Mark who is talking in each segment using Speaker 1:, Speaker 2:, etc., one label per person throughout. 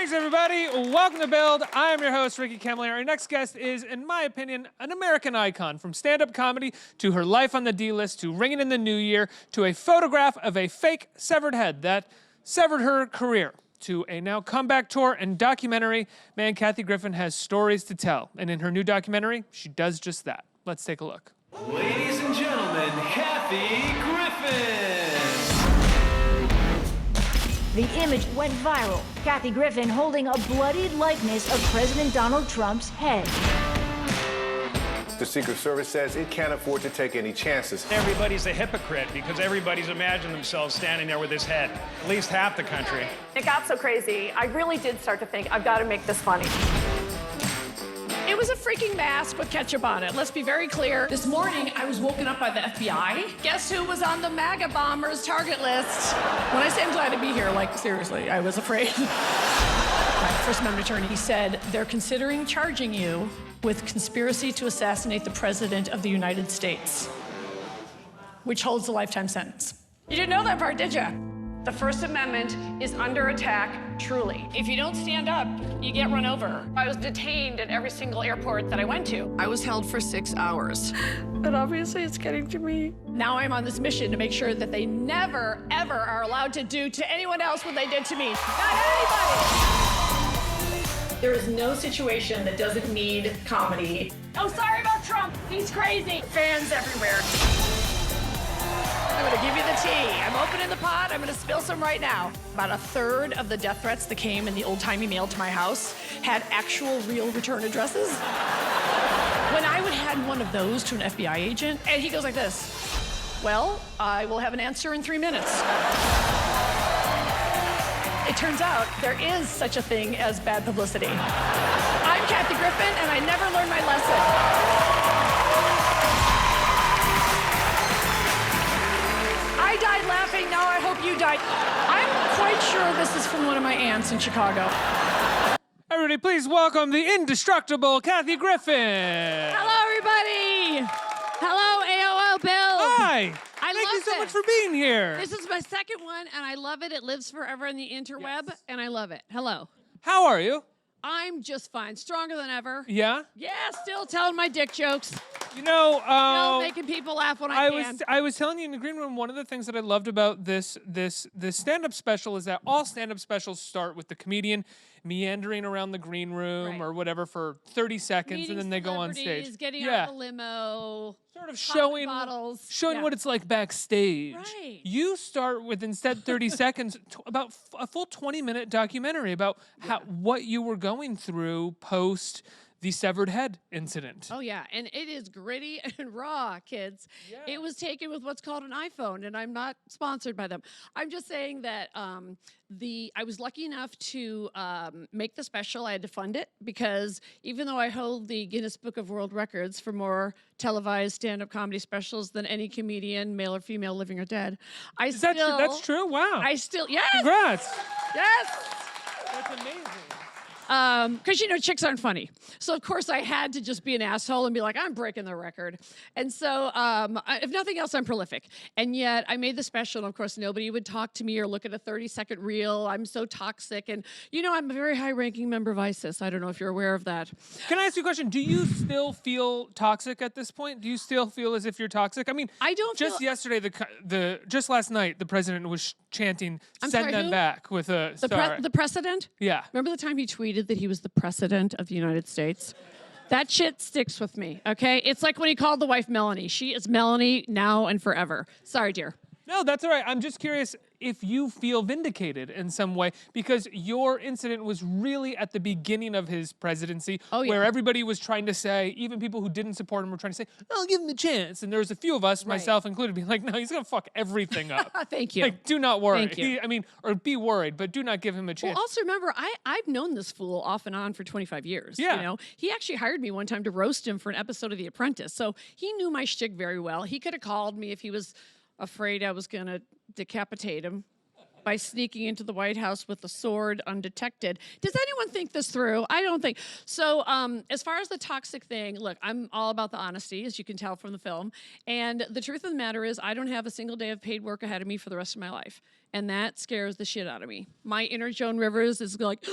Speaker 1: Greetings, everybody. Welcome to Build. I am your host, Ricky Camilleri. Our next guest is, in my opinion, an American icon. From stand-up comedy to her life on the D-list to Ringing in the New Year to a photograph of a fake severed head that severed her career to a now comeback tour and documentary. Man, Kathy Griffin has stories to tell. And in her new documentary, she does just that. Let's take a look.
Speaker 2: Ladies and gentlemen, Kathy Griffin.
Speaker 3: The image went viral. Kathy Griffin holding a bloodied likeness of President Donald Trump's head.
Speaker 4: The Secret Service says it can't afford to take any chances.
Speaker 5: Everybody's a hypocrite because everybody's imagined themselves standing there with his head. At least half the country.
Speaker 6: It got so crazy, I really did start to think, I've got to make this funny.
Speaker 7: It was a freaking mask with ketchup on it. Let's be very clear. This morning, I was woken up by the FBI. Guess who was on the MAGA bombers target list? When I say I'm glad to be here, like, seriously, I was afraid. My First Amendment attorney, he said, they're considering charging you with conspiracy to assassinate the President of the United States, which holds a lifetime sentence. You didn't know that part, did you?
Speaker 6: The First Amendment is under attack, truly.
Speaker 7: If you don't stand up, you get run over.
Speaker 6: I was detained at every single airport that I went to.
Speaker 8: I was held for 6 hours.
Speaker 6: But obviously it's getting to me.
Speaker 7: Now I'm on this mission to make sure that they never, ever are allowed to do to anyone else what they did to me. Not anybody! There is no situation that doesn't need comedy. Oh, sorry about Trump. He's crazy. Fans everywhere. I'm gonna give you the tea. I'm opening the pot. I'm gonna spill some right now. About a third of the death threats that came in the old-timey mail to my house had actual real return addresses. When I would hand one of those to an FBI agent, and he goes like this, well, I will have an answer in 3 minutes. It turns out there is such a thing as bad publicity. I'm Kathy Griffin, and I never learned my lesson. I died laughing, now I hope you died. I'm quite sure this is from one of my aunts in Chicago.
Speaker 1: Everybody, please welcome the indestructible Kathy Griffin.
Speaker 9: Hello, everybody. Hello, AOL Bill.
Speaker 1: Hi.
Speaker 9: I
Speaker 1: Thank
Speaker 9: love
Speaker 1: you so
Speaker 9: this.
Speaker 1: much for being here.
Speaker 9: This is my second one, and I love it. It lives forever on the interweb,
Speaker 1: Yes.
Speaker 9: and I love it. Hello.
Speaker 1: How are you?
Speaker 9: I'm just fine. Stronger than ever.
Speaker 1: Yeah?
Speaker 9: Yeah, still telling my dick jokes.
Speaker 1: You know,
Speaker 9: Still making people laugh when I can.
Speaker 1: I was telling you in the green room, one of the things that I loved about this stand-up special is that all stand-up specials start with the comedian meandering around the green room
Speaker 9: Right.
Speaker 1: or whatever for 30 seconds,
Speaker 9: Meeting
Speaker 1: and then they go on
Speaker 9: celebrities,
Speaker 1: stage.
Speaker 9: Getting
Speaker 1: yeah.
Speaker 9: out of the limo.
Speaker 1: Sort of
Speaker 9: popping
Speaker 1: showing
Speaker 9: bottles.
Speaker 1: showing
Speaker 9: Yeah.
Speaker 1: what it's like backstage.
Speaker 9: Right.
Speaker 1: You start with, instead 30 seconds, about a full 20-minute documentary about what you were going through post the severed head incident.
Speaker 9: Oh, yeah, and it is gritty and raw, kids.
Speaker 1: Yeah.
Speaker 9: It was taken with what's called an iPhone, and I'm not sponsored by them. I'm just saying that I was lucky enough to make the special. I had to fund it because even though I hold the Guinness Book of World Records for more televised stand-up comedy specials than any comedian, male or female, living or dead,
Speaker 1: That's true? Wow.
Speaker 9: Yes!
Speaker 1: Congrats.
Speaker 9: Yes!
Speaker 1: That's amazing.
Speaker 9: Because, you know, chicks aren't funny. So, of course, I had to just be an asshole and be like, I'm breaking the record. And so, if nothing else, I'm prolific. And yet, I made the special, and of course, nobody would talk to me or look at a 30-second reel. I'm so toxic. And, you know, I'm a very high-ranking member of ISIS. I don't know if you're aware of that.
Speaker 1: Can I ask you a question? Do you still feel toxic at this point? Do you still feel as if you're toxic? I mean,
Speaker 9: I don't
Speaker 1: just
Speaker 9: feel...
Speaker 1: yesterday, just last night, the president was chanting,
Speaker 9: I'm
Speaker 1: send
Speaker 9: sorry,
Speaker 1: them
Speaker 9: who?
Speaker 1: back with a star.
Speaker 9: The precedent?
Speaker 1: Yeah.
Speaker 9: Remember the time he tweeted that he was the president of the United States? That shit sticks with me, okay? It's like when he called the wife Melanie. She is Melanie now and forever. Sorry, dear.
Speaker 1: No, that's all right. I'm just curious if you feel vindicated in some way, because your incident was really at the beginning of his presidency, where everybody was trying to say, even people who didn't support him were trying to say, "Oh, give him a chance." And there was a few of us, myself included, being like, "No, he's gonna fuck everything up."
Speaker 9: Thank you.
Speaker 1: Like, do not worry.
Speaker 9: Thank you.
Speaker 1: Or be worried, but do not give him a chance.
Speaker 9: Well, also remember, I've known this fool off and on for 25 years.
Speaker 1: Yeah.
Speaker 9: You know, he actually hired me one time to roast him for an episode of The Apprentice. So he knew my shtick very well. He could have called me if he was afraid I was gonna decapitate him by sneaking into the White House with a sword undetected. Does anyone think this through? I don't think. So as far as the toxic thing, look, I'm all about the honesty, as you can tell from the film. And the truth of the matter is I don't have a single day of paid work ahead of me for the rest of my life. And that scares the shit out of me. My inner Joan Rivers is like,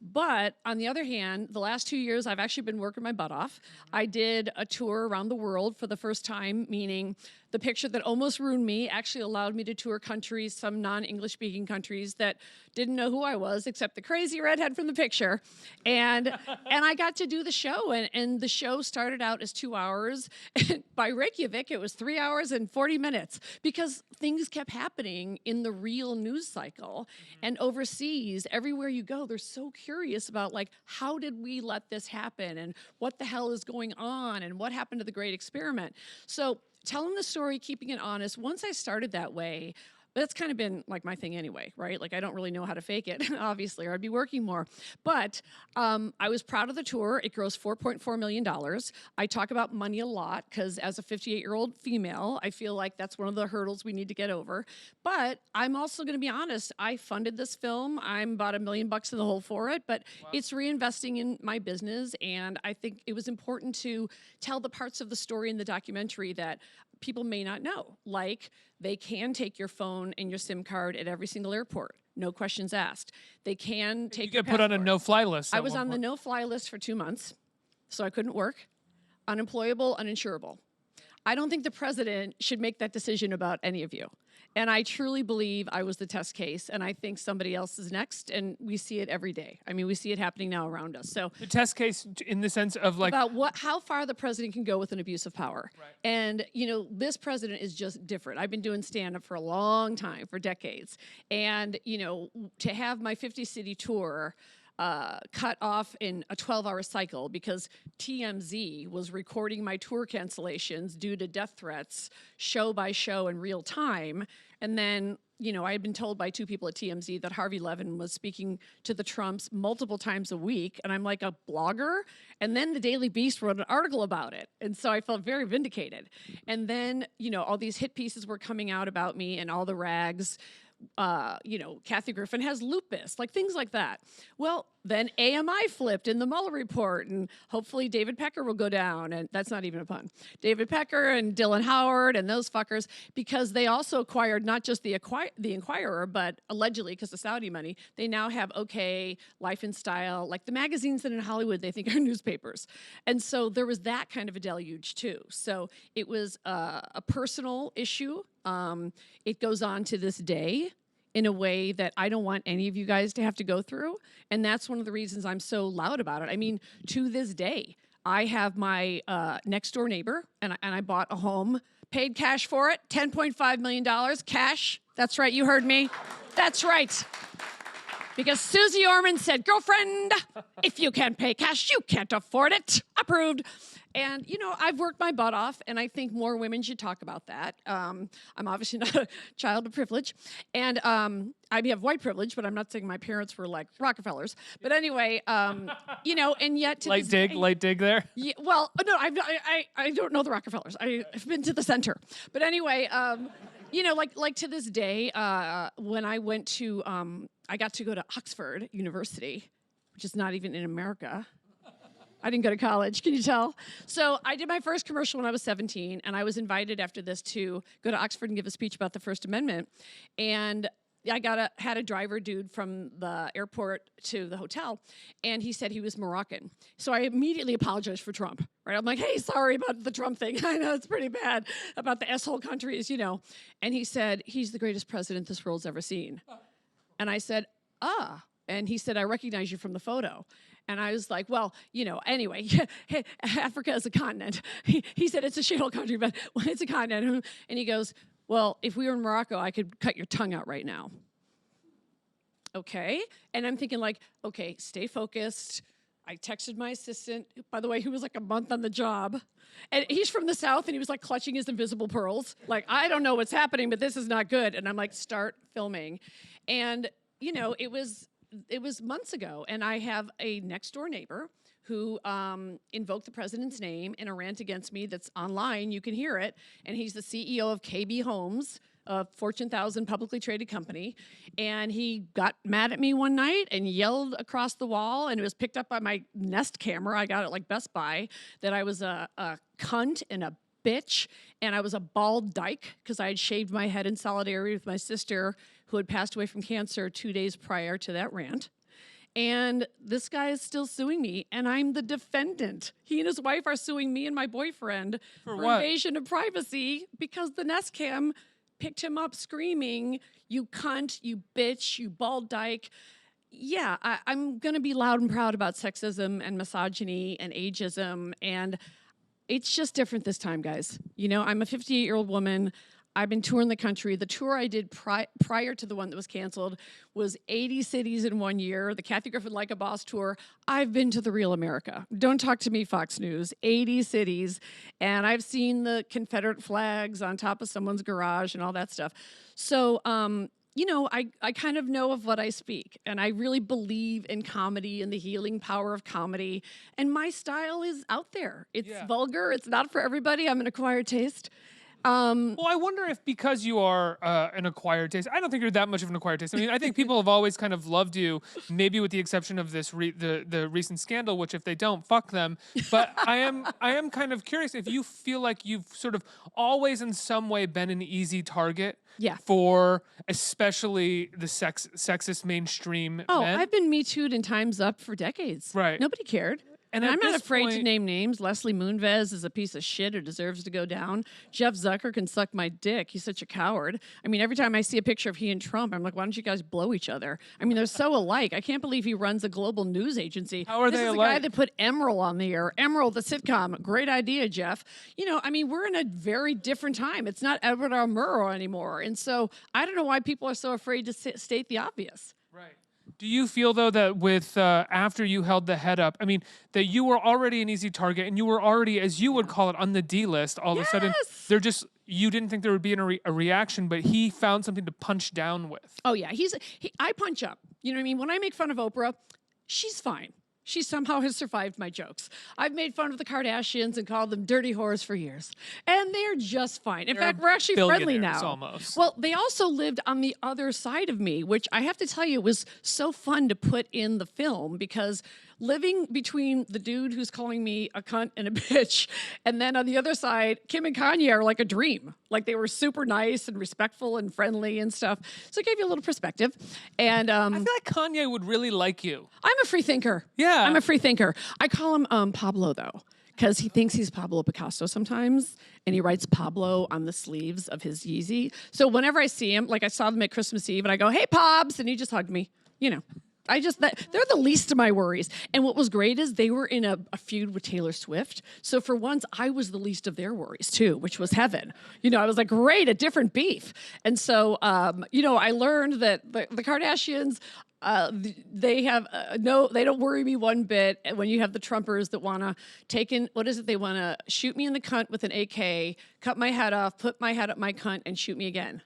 Speaker 9: But on the other hand, the last 2 years, I've actually been working my butt off. I did a tour around the world for the first time, meaning the picture that almost ruined me actually allowed me to tour countries, some non-English speaking countries that didn't know who I was except the crazy redhead from the picture. And I got to do the show, and the show started out as 2 hours. By Reykjavik, it was 3 hours and 40 minutes because things kept happening in the real news cycle. And overseas, everywhere you go, they're so curious about, like, how did we let this happen? And what the hell is going on? And what happened to the great experiment? So telling the story, keeping it honest, once I started that way, that's kind of been like my thing anyway, right? Like I don't really know how to fake it, obviously, or I'd be working more. But I was proud of the tour. It grossed $4.4 million. I talk about money a lot because as a 58-year-old female, I feel like that's one of the hurdles we need to get over. But I'm also going to be honest. I funded this film. I'm about $1 million in the hole for it, but it's reinvesting in my business. And I think it was important to tell the parts of the story in the documentary that people may not know, like they can take your phone and your SIM card at every single airport, no questions asked. They can take your
Speaker 1: You get put on a
Speaker 9: passport.
Speaker 1: no-fly list.
Speaker 9: I was on the no-fly list for 2 months, so I couldn't work. Unemployable, uninsurable. I don't think the president should make that decision about any of you. And I truly believe I was the test case, and I think somebody else is next, and we see it every day. I mean, we see it happening now around us. So
Speaker 1: the test case in the sense of like
Speaker 9: about how far the president can go with an abuse of power. Right. And, you know, this president is just different. I've been doing stand-up for a long time, for decades. And, you know, to have my 50-city tour cut off in a 12-hour cycle because TMZ was recording my tour cancellations due to death threats show by show in real time. And then, you know, I had been told by 2 people at TMZ that Harvey Levin was speaking to the Trumps multiple times a week. And I'm like a blogger. And then the Daily Beast wrote an article about it. And so I felt very vindicated. And then, you know, all these hit pieces were coming out about me and all the rags. You know, Kathy Griffin has lupus, like things like that. Well, then AMI flipped in the Mueller report, and hopefully David Pecker will go down, and that's not even a pun. David Pecker and Dylan Howard and those fuckers, because they also acquired not just the Inquirer, but allegedly, because of Saudi money, they now have OK, Life and Style, like the magazines that in Hollywood they think are newspapers. And so there was that kind of a deluge too. So it was a personal issue. It goes on to this day in a way that I don't want any of you guys to have to go through. And that's one of the reasons I'm so loud about it. I mean, to this day, I have my next door neighbor, and I bought a home, paid cash for it, $10.5 million, cash. That's right, you heard me. That's right. Because Susie Orman said, girlfriend, if you can't pay cash, you can't afford it. Approved. And, you know, I've worked my butt off, and I think more women should talk about that. I'm obviously not a child of privilege. And I have white privilege, but I'm not saying my parents were like Rockefellers. But anyway, you know, and yet to
Speaker 1: light dig there.
Speaker 9: Yeah, well, no, I don't know the Rockefellers. I've been to the center. But anyway, you know, like to this day, when I went to, I got to go to Oxford University, which is not even in America. I didn't go to college, can you tell? So I did my first commercial when I was 17, and I was invited after this to go to Oxford and give a speech about the First Amendment. And I had a driver dude from the airport to the hotel, and he said he was Moroccan. So I immediately apologized for Trump, right? I'm like, hey, sorry about the Trump thing. I know it's pretty bad about the S-hole countries, you know. And he said, he's the greatest president this world's ever seen. And I said, ah. And he said, I recognize you from the photo. And I was like, well, you know, anyway, Africa is a continent. He said it's a shithole country, but it's a continent. And he goes, well, if we were in Morocco, I could cut your tongue out right now. Okay. And I'm thinking like, okay, stay focused. I texted my assistant, by the way, who was like a month on the job. And he's from the South, and he was like clutching his invisible pearls. Like, I don't know what's happening, but this is not good. And I'm like, start filming. And, you know, it was months ago, and I have a next door neighbor who invoked the president's name in a rant against me that's online. You can hear it. And he's the CEO of KB Homes, a Fortune 1000 publicly traded company. And he got mad at me one night and yelled across the wall, and it was picked up by my Nest camera. I got it like Best Buy, that I was a cunt and a bitch, and I was a bald dyke because I had shaved my head in solidarity with my sister who had passed away from cancer 2 days prior to that rant. And this guy is still suing me, and I'm the defendant. He and his wife are suing me and my boyfriend for
Speaker 1: what?
Speaker 9: invasion of privacy because the Nest Cam picked him up screaming, "You cunt, you bitch, you bald dyke." Yeah, I'm going to be loud and proud about sexism and misogyny and ageism, and it's just different this time, guys. You know, I'm a 58-year-old woman. I've been touring the country. The tour I did prior to the one that was canceled was 80 cities in 1 year, the Kathy Griffin Like a Boss tour. I've been to the real America. Don't talk to me, Fox News. 80 cities, and I've seen the Confederate flags on top of someone's garage and all that stuff. So, you know, I kind of know of what I speak, and I really believe in comedy and the healing power of comedy, and my style is out there. It's vulgar. It's not for everybody. I'm an acquired taste.
Speaker 1: Well, I wonder if because you are an acquired taste, I don't think you're that much of an acquired taste. I mean, I think people have always kind of loved you, maybe with the exception of this the recent scandal, which if they don't, fuck them. But I am kind of curious if you feel like you've sort of always in some way been an easy target.
Speaker 9: Yeah.
Speaker 1: For especially the sexist mainstream men.
Speaker 9: I've been Me Too'd and Time's Up for decades.
Speaker 1: Right.
Speaker 9: Nobody cared.
Speaker 1: And
Speaker 9: I'm not afraid to
Speaker 1: point,
Speaker 9: name names. Leslie Moonves is a piece of shit who deserves to go down. Jeff Zucker can suck my dick. He's such a coward. I mean, every time I see a picture of he and Trump, I'm like, why don't you guys blow each other? I mean, they're so alike. I can't believe he runs a global news agency.
Speaker 1: How are they alike?
Speaker 9: This is the guy that put Emerald on the air. Emerald, the sitcom. Great idea, Jeff. You know, I mean, we're in a very different time. It's not Edward R. Murrow anymore. And so I don't know why people are so afraid to state the obvious.
Speaker 1: Right. Do you feel, though, that with after you held the head up, I mean, that you were already an easy target and you were already, as you would call it, on the D list, all of a sudden, they're just, you didn't think there would be a reaction, but he found something to punch down with.
Speaker 9: Oh, yeah. I punch up. You know what I mean? When I make fun of Oprah, she's fine. She somehow has survived my jokes. I've made fun of the Kardashians and called them dirty whores for years. And they're just fine. In fact, we're actually friendly now.
Speaker 1: Almost.
Speaker 9: Well, they also lived on the other side of me, which I have to tell you was so fun to put in the film because living between the dude who's calling me a cunt and a bitch, and then on the other side, Kim and Kanye are like a dream. Like they were super nice and respectful and friendly and stuff. So it gave you a little perspective. And
Speaker 1: I feel like Kanye would really like you.
Speaker 9: I'm a free thinker.
Speaker 1: Yeah.
Speaker 9: I'm a free thinker. I call him Pablo, though, because he thinks he's Pablo Picasso sometimes, and he writes Pablo on the sleeves of his Yeezy. So whenever I see him, like I saw them at Christmas Eve, and I go, "Hey, Pobs," and he just hugged me, you know. They're the least of my worries. And what was great is they were in a feud with Taylor Swift. So for once, I was the least of their worries too, which was heaven. You know, I was like, great, a different beef. And so, you know, I learned that the Kardashians, they have they don't worry me one bit. When you have the Trumpers that want to take in, what is it? They want to shoot me in the cunt with an AK, cut my head off, put my head up my cunt, and shoot me again.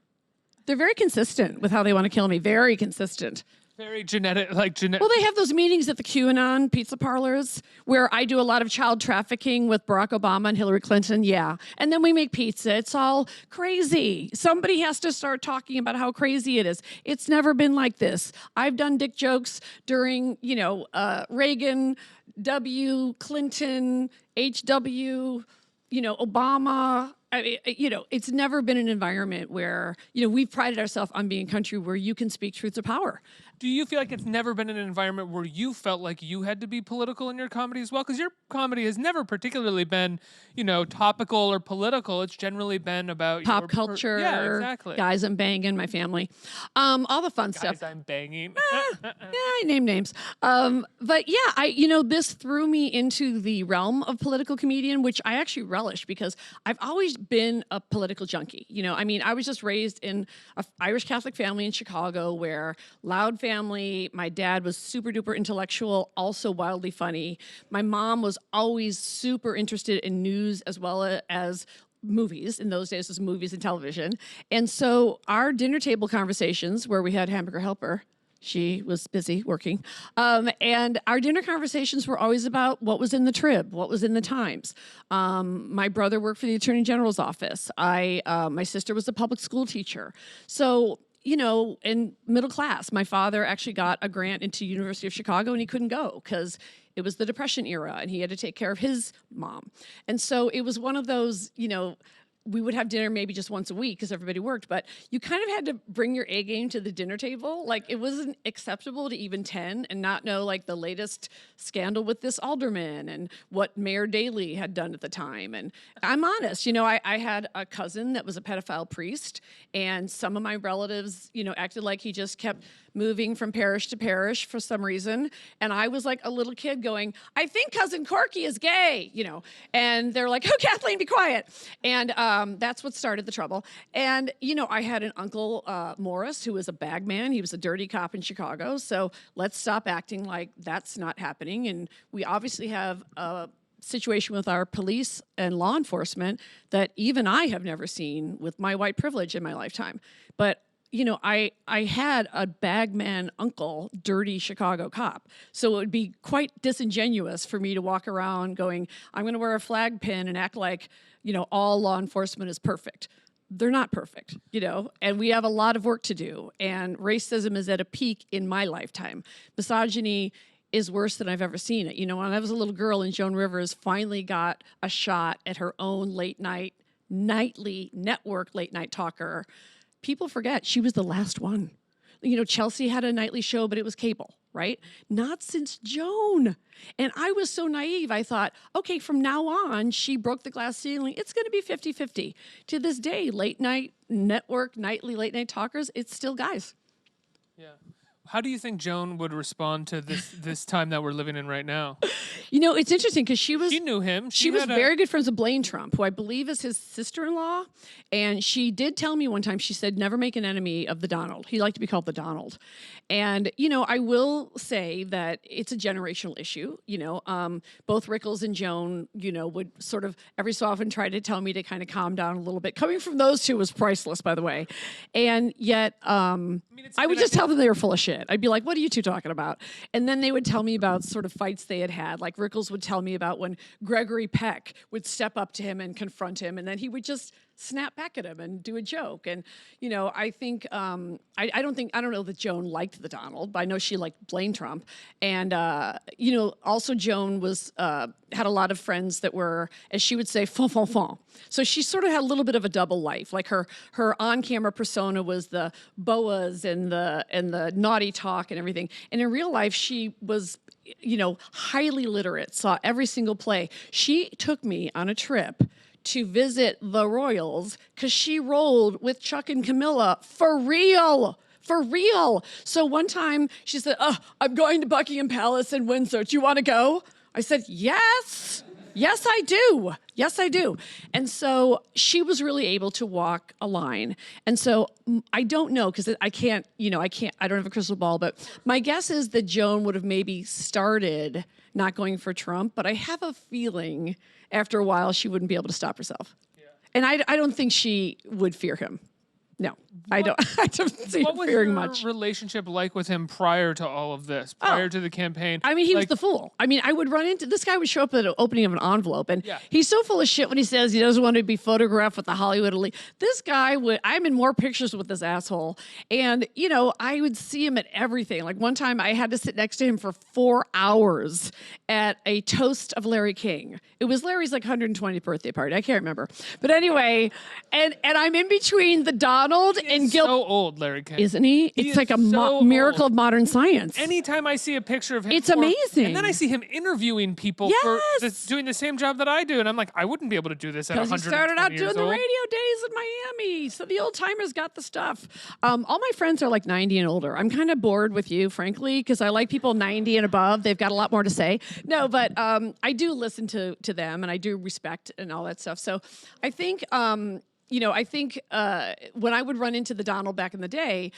Speaker 9: They're very consistent with how they want to kill me. Very consistent.
Speaker 1: Very genetic, like genetic.
Speaker 9: Well, they have those meetings at the QAnon pizza parlors where I do a lot of child trafficking with Barack Obama and Hillary Clinton. Yeah. And then we make pizza. It's all crazy. Somebody has to start talking about how crazy it is. It's never been like this. I've done dick jokes during, you know, Reagan, W, Clinton, HW, you know, Obama. I mean, you know, it's never been an environment where, you know, we've prided ourselves on being a country where you can speak truth to power.
Speaker 1: Do you feel like it's never been an environment where you felt like you had to be political in your comedy as well? Because your comedy has never particularly been, you know, topical or political. It's generally been about
Speaker 9: pop culture.
Speaker 1: Yeah, exactly.
Speaker 9: Guys I'm banging, my family. All the fun stuff.
Speaker 1: Guys I'm banging.
Speaker 9: Yeah, I name names. But yeah, you know, this threw me into the realm of political comedian, which I actually relish because I've always been a political junkie. You know, I mean, I was just raised in an Irish Catholic family in Chicago where loud family. My dad was super duper intellectual, also wildly funny. My mom was always super interested in news as well as movies. In those days, it was movies and television. And so our dinner table conversations where we had Hamburger Helper, she was busy working. And our dinner conversations were always about what was in the Trib, what was in the Times. My brother worked for the Attorney General's office. My sister was a public school teacher. So, you know, in middle class, my father actually got a grant into University of Chicago and he couldn't go because it was the Depression era and he had to take care of his mom. And so it was one of those, you know, we would have dinner maybe just once a week because everybody worked, but you kind of had to bring your A game to the dinner table. Like, it wasn't acceptable to even 10 and not know like the latest scandal with this alderman and what Mayor Daley had done at the time. And I'm honest, you know, I had a cousin that was a pedophile priest, and some of my relatives, you know, acted like he just kept moving from parish to parish for some reason. And I was like a little kid going, I think Cousin Corky is gay, you know. And they're like, oh, Kathleen, be quiet. And that's what started the trouble. And, you know, I had an uncle, Morris, who was a bagman. He was a dirty cop in Chicago. So let's stop acting like that's not happening. And we obviously have a situation with our police and law enforcement that even I have never seen with my white privilege in my lifetime. But you know, I had a bagman uncle, dirty Chicago cop. So it would be quite disingenuous for me to walk around going, I'm going to wear a flag pin and act like, you know, all law enforcement is perfect. They're not perfect, you know, and we have a lot of work to do. And racism is at a peak in my lifetime. Misogyny is worse than I've ever seen it. You know, when I was a little girl and Joan Rivers finally got a shot at her own nightly network late night talker, people forget she was the last one. You know, Chelsea had a nightly show, but it was cable, right? Not since Joan. And I was so naive. I thought, okay, from now on, she broke the glass ceiling. It's going to be 50-50. To this day, late night network, nightly late night talkers, it's still guys.
Speaker 1: Yeah. How do you think Joan would respond to this time that we're living in right now?
Speaker 9: You know, it's interesting because she
Speaker 1: knew him.
Speaker 9: She was very good friends with Blaine Trump, who I believe is his sister-in-law. And she did tell me one time, she said, never make an enemy of the Donald. He liked to be called the Donald. And, you know, I will say that it's a generational issue. You know, both Rickles and Joan, you know, would sort of every so often try to tell me to kind of calm down a little bit. Coming from those two was priceless, by the way. And yet, I would just tell them they were full of shit. I'd be like, what are you two talking about? And then they would tell me about sort of fights they had had. Like Rickles would tell me about when Gregory Peck would step up to him and confront him, and then he would just snap back at him and do a joke. And, you know, I think, I don't know that Joan liked the Donald, but I know she liked Blaine Trump. And, you know, also Joan was, had a lot of friends that were, as she would say, fon fon fon. So she sort of had a little bit of a double life. Like her on-camera persona was the boas and the naughty talk and everything. And in real life, she was, you know, highly literate, saw every single play. She took me on a trip to visit the Royals because she rolled with Chuck and Camilla for real. For real. So one time she said, oh, I'm going to Buckingham Palace in Windsor. Do you want to go? I said, yes. Yes, I do. Yes, I do. And so she was really able to walk a line. And so I don't know, because I don't have a crystal ball, but my guess is that Joan would have maybe started not going for Trump, but I have a feeling after a while she wouldn't be able to stop herself. Yeah. And I don't think she would fear him. No, I don't see her fearing much.
Speaker 1: What was your relationship like with him prior to all of this, prior to the campaign?
Speaker 9: I mean, he was the fool. I mean, I would run into, this guy would show up at the opening of an envelope, and he's so full of shit when he says he doesn't want to be photographed with the Hollywood elite. This guy I'm in more pictures with this asshole, and, you know, I would see him at everything. Like one time I had to sit next to him for 4 hours at a toast of Larry King. It was Larry's like 120th birthday party. I can't remember. But anyway, and I'm in between the Donald and Gil.
Speaker 1: So old, Larry King.
Speaker 9: Isn't he? It's like a miracle of modern science.
Speaker 1: Anytime I see a picture of him,
Speaker 9: it's amazing.
Speaker 1: And then I see him interviewing people for doing the same job that I do, and I'm like, I wouldn't be able to do this at 120 years old.
Speaker 9: Because he started out doing the radio days in Miami, so the old timers got the stuff. All my friends are like 90 and older. I'm kind of bored with you, frankly, because I like people 90 and above. They've got a lot more to say. No, but I do listen to them, and I do respect and all that stuff. So I think. You know, I think when I would run into the Donald back in the day,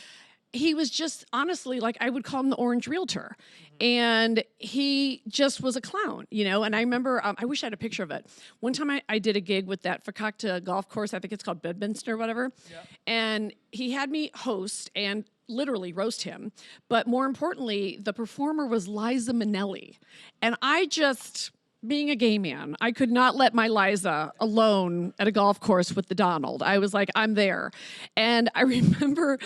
Speaker 9: he was just honestly like I would call him the Orange Realtor. And he just was a clown, you know. And I remember, I wish I had a picture of it. One time I did a gig with that Fakakta golf course. I think it's called Bedminster or whatever. Yeah. And he had me host and literally roast him. But more importantly, the performer was Liza Minnelli. And I just being a gay man, I could not let my Liza alone at a golf course with the Donald. I was like, I'm there. And I remember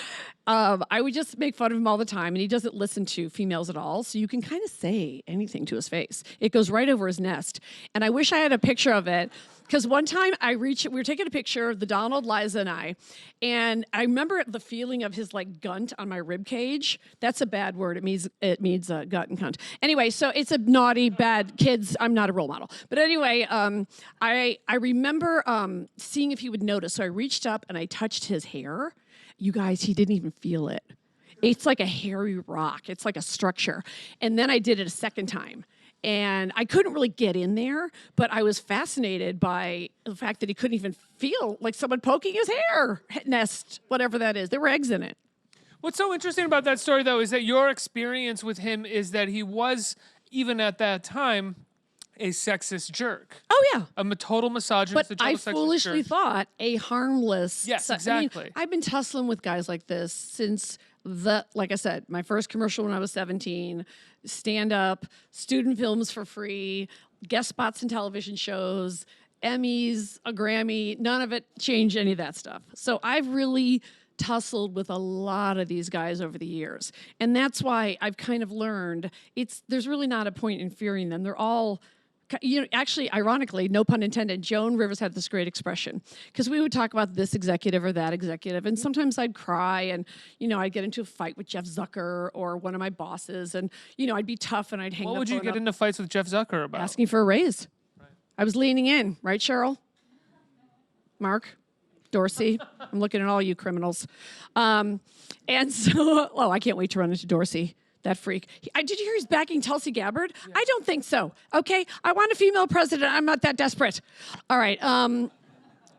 Speaker 9: I would just make fun of him all the time, and he doesn't listen to females at all, so you can kind of say anything to his face. It goes right over his nest. And I wish I had a picture of it, because one time we were taking a picture of the Donald, Liza, and I remember the feeling of his like gunt on my rib cage. That's a bad word. It means gut and cunt. Anyway, so it's a naughty, bad kids. I'm not a role model, but anyway, I remember seeing if he would notice. So I reached up and I touched his hair. You guys, he didn't even feel it. It's like a hairy rock. It's like a structure. And then I did it a second time. And I couldn't really get in there, but I was fascinated by the fact that he couldn't even feel like someone poking his hair nest, whatever that is. There were eggs in it.
Speaker 1: What's so interesting about that story, though, is that your experience with him is that he was, even at that time, a sexist jerk.
Speaker 9: Oh, yeah.
Speaker 1: A total misogynist.
Speaker 9: But I foolishly thought a harmless...
Speaker 1: Yes, exactly.
Speaker 9: I mean, I've been tussling with guys like this since like I said, my first commercial when I was 17, stand up, student films for free, guest spots in television shows, Emmys, a Grammy, none of it changed any of that stuff. So I've really tussled with a lot of these guys over the years. And that's why I've kind of learned there's really not a point in fearing them. They're all... actually, ironically, no pun intended, Joan Rivers had this great expression, because we would talk about this executive or that executive, and sometimes I'd cry, and, I'd get into a fight with Jeff Zucker or one of my bosses, and, I'd be tough, and I'd hang up.
Speaker 1: What would you get into fights with Jeff Zucker about?
Speaker 9: Asking for a raise. Right. I was leaning in, right, Cheryl? Mark? Dorsey? I'm looking at all you criminals. And so, I can't wait to run into Dorsey. That freak. Did you hear he's backing Tulsi Gabbard? Yeah. I don't think so. Okay, I want a female president. I'm not that desperate. All right.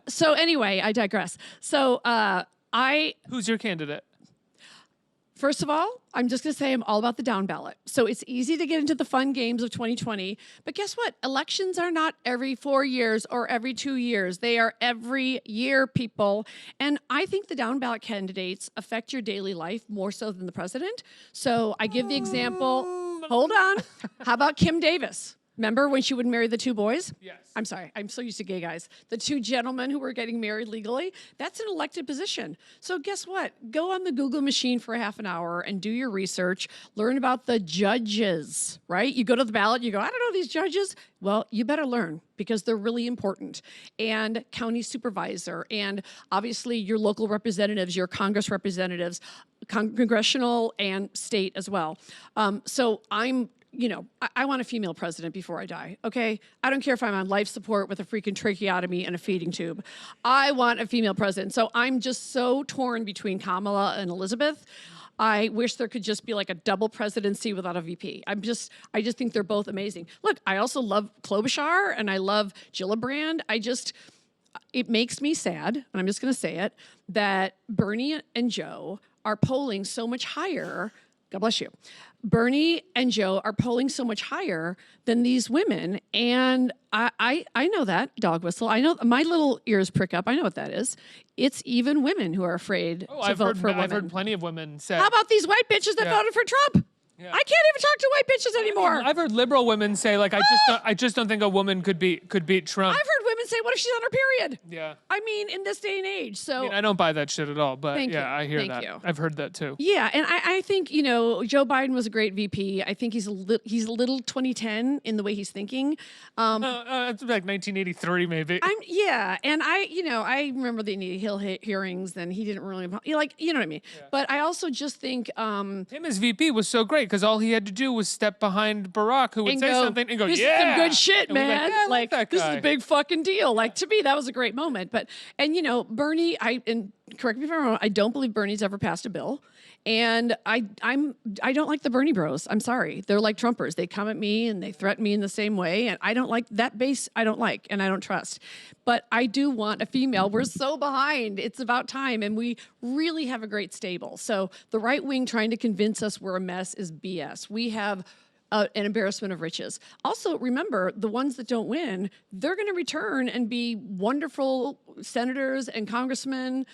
Speaker 9: So anyway, I digress. So
Speaker 1: Who's your candidate?
Speaker 9: First of all, I'm just going to say I'm all about the down ballot. So it's easy to get into the fun games of 2020. But guess what? Elections are not every 4 years or every 2 years. They are every year, people. And I think the down ballot candidates affect your daily life more so than the president. So I give the example. Hold on. How about Kim Davis? Remember when she would marry the two boys?
Speaker 1: Yes.
Speaker 9: I'm sorry. I'm so used to gay guys. The two gentlemen who were getting married legally. That's an elected position. So guess what? Go on the Google machine for a half an hour and do your research. Learn about the judges, right? You go to the ballot, you go, I don't know these judges. Well, you better learn, because they're really important. And county supervisor, and obviously your local representatives, your Congress representatives, congressional and state as well. So I want a female president before I die, okay? I don't care if I'm on life support with a freaking tracheotomy and a feeding tube. I want a female president. So I'm just so torn between Kamala and Elizabeth. I wish there could just be like a double presidency without a VP. I just think they're both amazing. Look, I also love Klobuchar and I love Gillibrand. It makes me sad, and I'm just going to say it, that Bernie and Joe are polling so much higher. God bless you. Bernie and Joe are polling so much higher than these women. And I know that, dog whistle. I know my little ears prick up. I know what that is. It's even women who are afraid to vote for women.
Speaker 1: I've heard plenty of women say.
Speaker 9: How about these white bitches that voted for Trump? Yeah. I can't even talk to white bitches anymore.
Speaker 1: I've heard liberal women say, like, I just don't think a woman could beat Trump.
Speaker 9: I've heard women say, what if she's on her period?
Speaker 1: Yeah.
Speaker 9: I mean, in this day and age. So
Speaker 1: I don't buy that shit at all, but I hear that.
Speaker 9: Thank you.
Speaker 1: I've heard that too.
Speaker 9: Yeah, and I think, Joe Biden was a great VP. I think he's a little 2010 in the way he's thinking.
Speaker 1: It's like 1983 maybe.
Speaker 9: And I remember the Anita Hill hearings, and he didn't really, you know what I mean? Yeah. But I also just think...
Speaker 1: him as VP was so great, because all he had to do was step behind Barack, who would say something and go,
Speaker 9: this is some good shit, man. Like, this is a big fucking deal. Like, to me, that was a great moment. But, Bernie, and correct me if I'm wrong, I don't believe Bernie's ever passed a bill. And I don't like the Bernie bros. I'm sorry. They're like Trumpers. They come at me and they threaten me in the same way. And I don't like that base. I don't like, and I don't trust. But I do want a female. We're so behind. It's about time. And we really have a great stable. So the right wing trying to convince us we're a mess is BS. We have an embarrassment of riches. Also, remember, the ones that don't win, they're going to return and be wonderful senators and congressmen.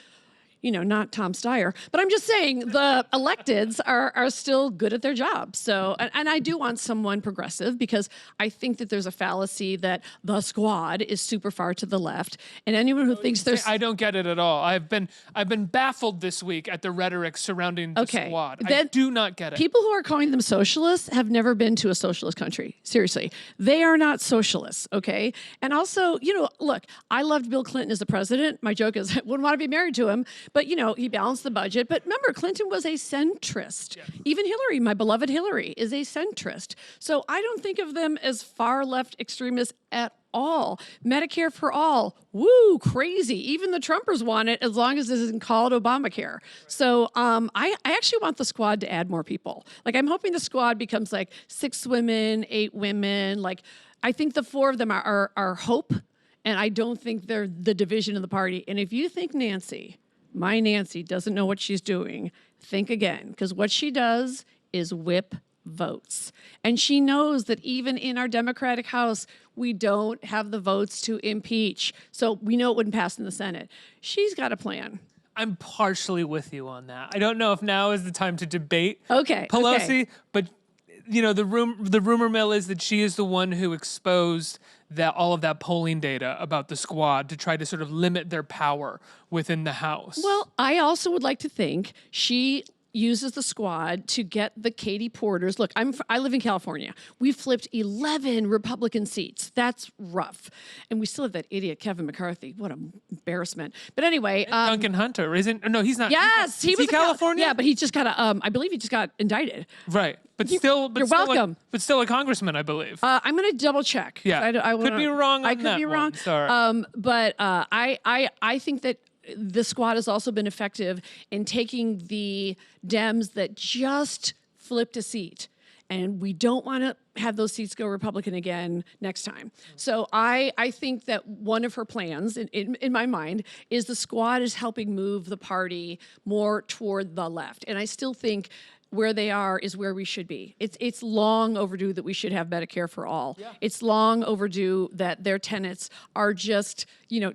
Speaker 9: not Tom Steyer. But I'm just saying the electeds are still good at their job. So, and I do want someone progressive because I think that there's a fallacy that the squad is super far to the left. And anyone who thinks there's...
Speaker 1: I don't get it at all. I've been baffled this week at the rhetoric surrounding the squad. I do not get it.
Speaker 9: People who are calling them socialists have never been to a socialist country. Seriously. They are not socialists, okay? And also, look, I loved Bill Clinton as the president. My joke is I wouldn't want to be married to him. But, he balanced the budget. But remember, Clinton was a centrist. Yeah. Even Hillary, my beloved Hillary, is a centrist. So I don't think of them as far left extremists at all. Medicare for all. Woo, crazy. Even the Trumpers want it as long as it isn't called Obamacare. So I actually want the squad to add more people. Like, I'm hoping the squad becomes like 6 women, 8 women. Like, I think the 4 of them are hope. And I don't think they're the division of the party. And if you think my Nancy doesn't know what she's doing, think again, because what she does is whip votes. And she knows that even in our Democratic House, we don't have the votes to impeach. So we know it wouldn't pass in the Senate. She's got a plan.
Speaker 1: I'm partially with you on that. I don't know if now is the time to debate
Speaker 9: Pelosi,
Speaker 1: but the rumor mill is that she is the one who exposed all of that polling data about the squad to try to sort of limit their power within the House.
Speaker 9: Well, I also would like to think she uses the squad to get the Katie Porters. Look, I live in California. We flipped 11 Republican seats. That's rough. And we still have that idiot Kevin McCarthy. What an embarrassment. But anyway.
Speaker 1: Duncan Hunter, isn't? No, he's not.
Speaker 9: Yes.
Speaker 1: He was California?
Speaker 9: Yeah, but he just got I believe he just got indicted.
Speaker 1: Right. But
Speaker 9: you're
Speaker 1: still
Speaker 9: welcome.
Speaker 1: But still a congressman, I believe.
Speaker 9: I'm going to double check.
Speaker 1: Yeah.
Speaker 9: I
Speaker 1: could be wrong on that.
Speaker 9: I could be wrong.
Speaker 1: Sorry.
Speaker 9: But I think that the squad has also been effective in taking the Dems that just flipped a seat. And we don't want to have those seats go Republican again next time. So I think that one of her plans, in my mind, is the squad is helping move the party more toward the left. And I still think where they are is where we should be. It's long overdue that we should have Medicare for all. Yeah. It's long overdue that their tenets are just,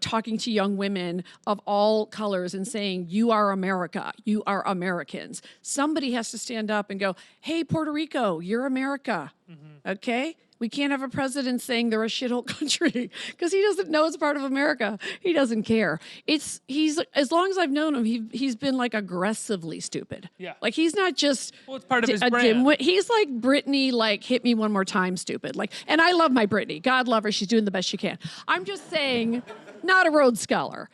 Speaker 9: talking to young women of all colors and saying, you are America, you are Americans. Somebody has to stand up and go, hey, Puerto Rico, you're America, okay? We can't have a president saying they're a shithole country because he doesn't know it's part of America. He doesn't care. He's as long as I've known him, he's been like aggressively stupid.
Speaker 1: Yeah.
Speaker 9: Like he's not just
Speaker 1: it's part of his
Speaker 9: a
Speaker 1: brand.
Speaker 9: dimwit. He's like Britney, like hit me one more time, stupid. Like, and I love my Britney. God love her. She's doing the best she can. I'm just saying, not a Rhodes Scholar.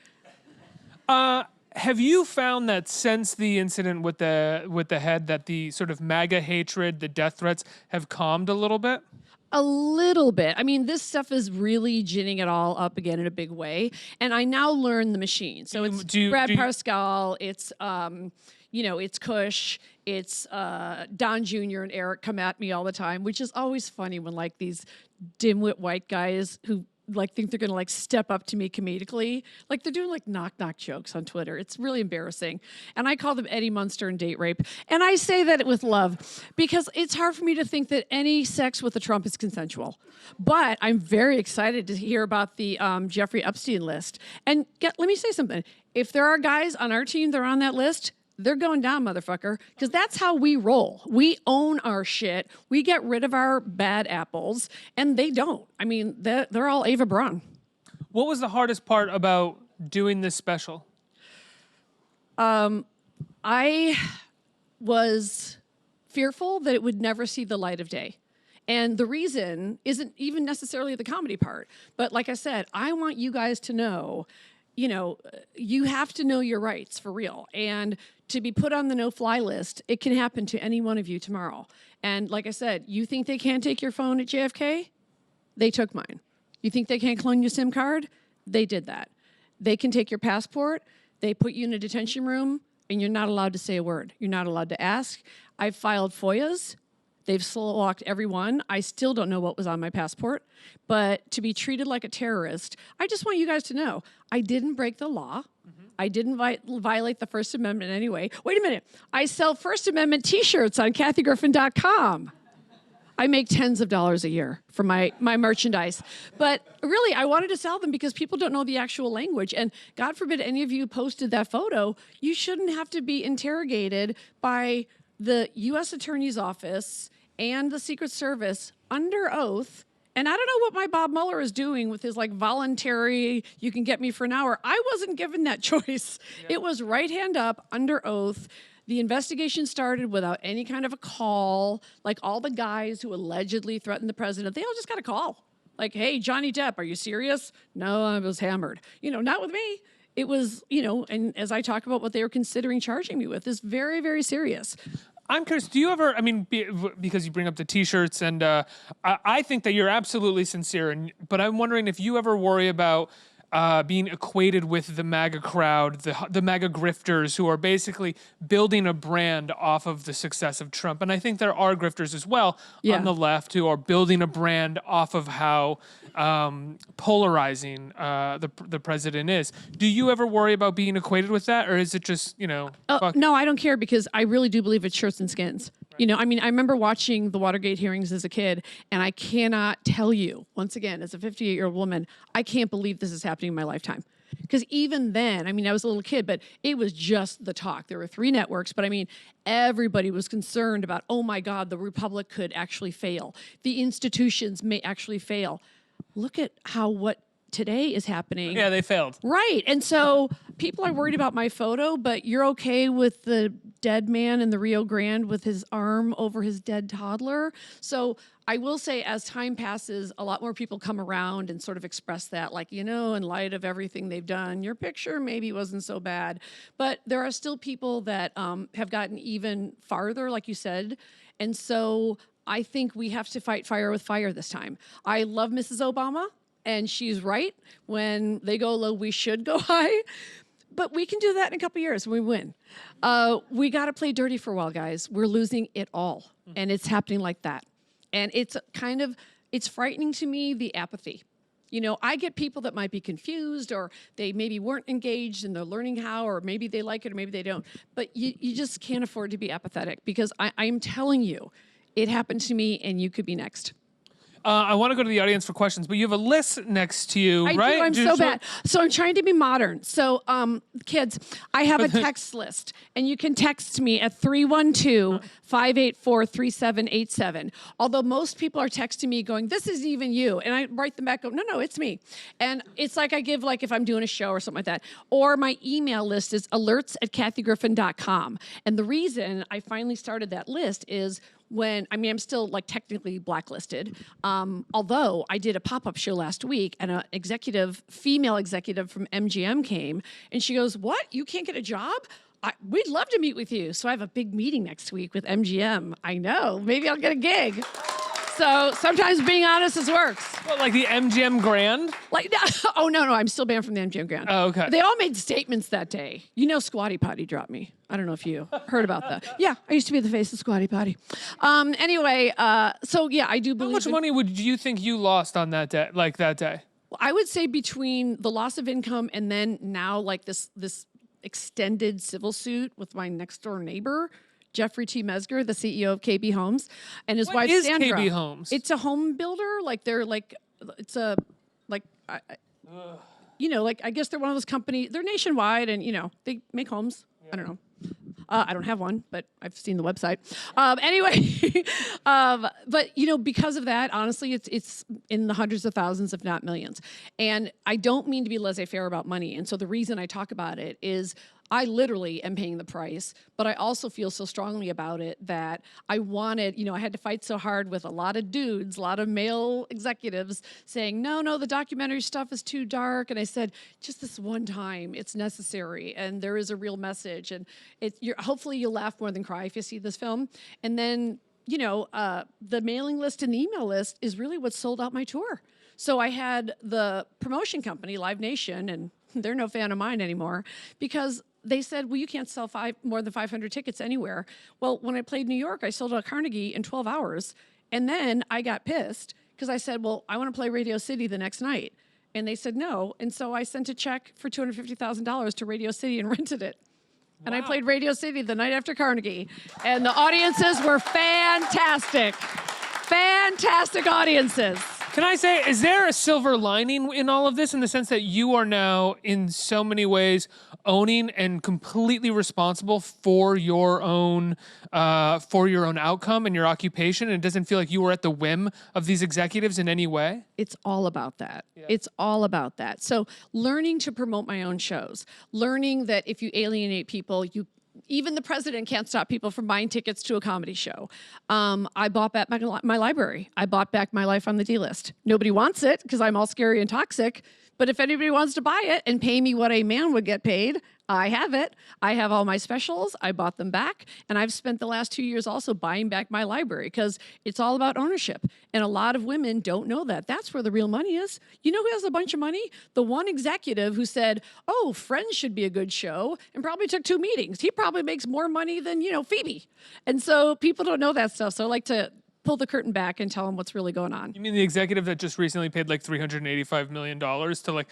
Speaker 1: Have you found that since the incident with the head that the sort of MAGA hatred, the death threats have calmed a little bit?
Speaker 9: A little bit. I mean, this stuff is really ginning it all up again in a big way. And I now learn the machine. So it's Brad Parscale, it's, it's Kush, it's Don Jr. and Eric come at me all the time, which is always funny when like these dimwit white guys who like think they're gonna like step up to me comedically. Like they're doing like knock jokes on Twitter. It's really embarrassing. And I call them Eddie Munster and date rape. And I say that with love because it's hard for me to think that any sex with a Trump is consensual. But I'm very excited to hear about the Jeffrey Epstein list. And let me say something. If there are guys on our team that are on that list, they're going down, motherfucker, because that's how we roll. We own our shit. We get rid of our bad apples, and they don't. I mean, they're all Ava Braun.
Speaker 1: What was the hardest part about doing this special?
Speaker 9: I was fearful that it would never see the light of day. And the reason isn't even necessarily the comedy part. But like I said, I want you guys to know, you have to know your rights for real. And to be put on the no-fly list, it can happen to any one of you tomorrow. And like I said, you think they can't take your phone at JFK? They took mine. You think they can't clone your SIM card? They did that. They can take your passport. They put you in a detention room, and you're not allowed to say a word. You're not allowed to ask. I've filed FOIAs. They've slow-walked every one. I still don't know what was on my passport. But to be treated like a terrorist, I just want you guys to know, I didn't break the law. I didn't violate the First Amendment in any way. Wait a minute. I sell First Amendment T-shirts on kathygriffin.com. I make tens of dollars a year from my merchandise. But really, I wanted to sell them because people don't know the actual language. And God forbid any of you posted that photo, you shouldn't have to be interrogated by the U.S. Attorney's Office and the Secret Service under oath. And I don't know what my Bob Mueller is doing with his like voluntary, you can get me for an hour. I wasn't given that choice. Yeah. It was right hand up, under oath. The investigation started without any kind of a call. Like all the guys who allegedly threatened the president, they all just got a call. Like, hey, Johnny Depp, are you serious? No, I was hammered. You know, not with me. It was, you know, and as I talk about what they were considering charging me with, is very, very serious.
Speaker 1: I'm curious, do you ever, I mean, because you bring up the T-shirts, and I think that you're absolutely sincere, but I'm wondering if you ever worry about being equated with the MAGA crowd, the MAGA grifters who are basically building a brand off of the success of Trump. And I think there are grifters as well on the left who are building a brand off of how polarizing the president is. Do you ever worry about being equated with that, or is it just, you know?
Speaker 9: No, I don't care, because I really do believe it's shirts and skins. Right. You know, I mean, I remember watching the Watergate hearings as a kid, and I cannot tell you, once again, as a 58-year-old woman, I can't believe this is happening in my lifetime. Because even then, I mean, I was a little kid, but it was just the talk. There were 3 networks, but I mean, everybody was concerned about, oh my God, the Republic could actually fail. The institutions may actually fail. Look at how what today is happening.
Speaker 1: Yeah, they failed.
Speaker 9: Right. And so people are worried about my photo, but you're okay with the dead man in the Rio Grande with his arm over his dead toddler. So I will say, as time passes, a lot more people come around and sort of express that, like, you know, in light of everything they've done, your picture maybe wasn't so bad. But there are still people that have gotten even farther, like you said. And so I think we have to fight fire with fire this time. I love Mrs. Obama, and she's right. When they go low, we should go high. But we can do that in a couple years when we win. We got to play dirty for a while, guys. We're losing it all, and it's happening like that. And it's kind of, it's frightening to me, the apathy. You know, I get people that might be confused, or they maybe weren't engaged and they're learning how, or maybe they like it or maybe they don't. But you just can't afford to be apathetic, because I'm telling you, it happened to me, and you could be next.
Speaker 1: I want to go to the audience for questions, but you have a list next to you, right?
Speaker 9: I do. I'm so bad. So I'm trying to be modern. So, kids, I have a text list, and you can text me at 312-584-3787. Although most people are texting me going, this isn't even you. And I write them back, go, no, it's me. And it's like I give, like, if I'm doing a show or something like that. Or my email list is alerts@kathygriffin.com. And the reason I finally started that list is when, I mean, I'm still like technically blacklisted, although I did a pop-up show last week, and an female executive from MGM came, and she goes, what, you can't get a job? We'd love to meet with you. So I have a big meeting next week with MGM. I know, maybe I'll get a gig. So sometimes being honest works.
Speaker 1: What, like the MGM Grand?
Speaker 9: Like, oh, no, I'm still banned from the MGM Grand.
Speaker 1: Oh, okay.
Speaker 9: They all made statements that day. You know, Squatty Potty dropped me. I don't know if you heard about that. Yeah, I used to be the face of Squatty Potty. Anyway, so yeah, I do believe.
Speaker 1: How much money would you think you lost on that day, like that day?
Speaker 9: Well, I would say between the loss of income and then now like this extended civil suit with my next door neighbor, Jeffrey T. Mesger, the CEO of KB Homes, and his wife Sandra.
Speaker 1: What is KB Homes?
Speaker 9: It's a home builder. Like they're like, it's a, like, you know, like I guess they're one of those companies. They're nationwide, and you know they make homes. Yeah. I don't know. I don't have one, but I've seen the website. Anyway, but you know, because of that, honestly, it's in the hundreds of thousands, if not millions. And I don't mean to be laissez-faire about money. And so the reason I talk about it is I literally am paying the price, but I also feel so strongly about it that I wanted, you know, I had to fight so hard with a lot of dudes, a lot of male executives saying, no, the documentary stuff is too dark. And I said, just this one time, it's necessary. And there is a real message. And hopefully you'll laugh more than cry if you see this film. And then, you know, the mailing list and the email list is really what sold out my tour. So I had the promotion company, Live Nation, and they're no fan of mine anymore, because they said, well, you can't sell more than 500 tickets anywhere. Well, when I played New York, I sold out Carnegie in 12 hours. And then I got pissed because I said, well, I want to play Radio City the next night. And they said no. And so I sent a check for $250,000 to Radio City and rented it. Wow. And I played Radio City the night after Carnegie. And the audiences were fantastic. fantastic audiences.
Speaker 1: Can I say, is there a silver lining in all of this in the sense that you are now in so many ways owning and completely responsible for your own outcome and your occupation, and it doesn't feel like you were at the whim of these executives in any way?
Speaker 9: It's all about that. Yeah. It's all about that. So learning to promote my own shows, learning that if you alienate people, even the president can't stop people from buying tickets to a comedy show. I bought back my library. I bought back my Life on the D List. Nobody wants it because I'm all scary and toxic. But if anybody wants to buy it and pay me what a man would get paid, I have it. I have all my specials. I bought them back. And I've spent the last 2 years also buying back my library because it's all about ownership. And a lot of women don't know that. That's where the real money is. You know who has a bunch of money? The one executive who said, oh, Friends should be a good show, and probably took 2 meetings. He probably makes more money than, Phoebe. And so people don't know that stuff. So I like to pull the curtain back and tell them what's really going on.
Speaker 1: You mean the executive that just recently paid like $385 million to like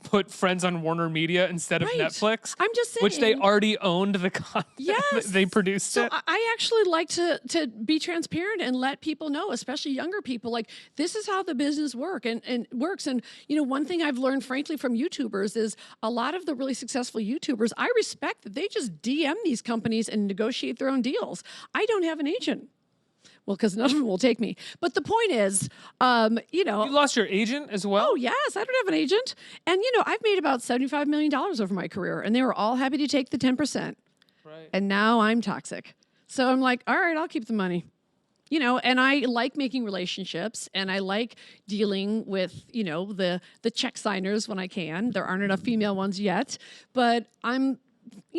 Speaker 1: put Friends on Warner Media instead of Netflix?
Speaker 9: I'm just saying.
Speaker 1: Which they already owned the content.
Speaker 9: Yes.
Speaker 1: They produced
Speaker 9: so
Speaker 1: it.
Speaker 9: I actually like to be transparent and let people know, especially younger people, like this is how the business works. And one thing I've learned frankly from YouTubers is a lot of the really successful YouTubers, I respect that they just DM these companies and negotiate their own deals. I don't have an agent. Well, because none of them will take me. But the point is, You
Speaker 1: lost your agent as well?
Speaker 9: Oh, yes. I don't have an agent. And, I've made about $75 million over my career, and they were all happy to take the 10%.
Speaker 1: Right.
Speaker 9: And now I'm toxic. So I'm like, all right, I'll keep the money. And I like making relationships, and I like dealing with, the check signers when I can. There aren't enough female ones yet, but I'm